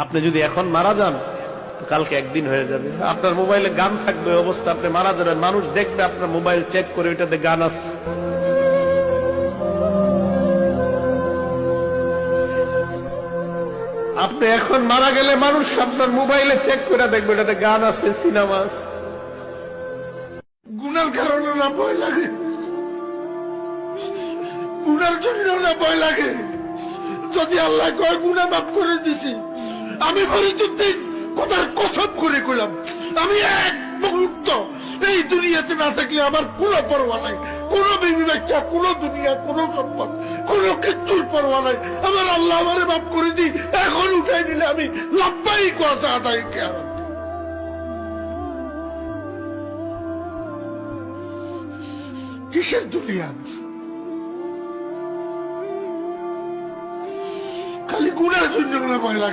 আপনি যদি এখন মারা যান কালকে একদিন হয়ে যাবে, আপনার মোবাইলে গান থাকবে, অবস্থা আপনি মারা যাবেন, মানুষ দেখবে আপনার মোবাইল চেক করে ওইটাতে গান আছে। আপনি এখন মারা গেলে মানুষ আপনার মোবাইলে চেক করে দেখবে এটাতে গান আছে, সিনেমা আছে। গুনার কারণে না ভয় লাগে, গুনার জন্য না ভয় লাগে। যদি আল্লাহ কয় গুনাহ মাফ করে দিছি, আমি ফরিদুদ্দিন কথার কসম করে কইলাম, আমি এক মুহূর্ত এই দুনিয়াতে না থাকলে আমার কোনো পরোয়া নাই, কোনো বিবি বাচ্চা, কোনো দুনিয়া, কোনো সম্পদ, কোনো কিচ্ছুর পরোয়া নাই। আমার আল্লাহ আমারে মাফ করে দি, এখন উঠাই নিলে আমি লাভবাই কথা আদায় কেন। কিসের দুনিয়া? খালি গুনার জন্য ভয় লাগে।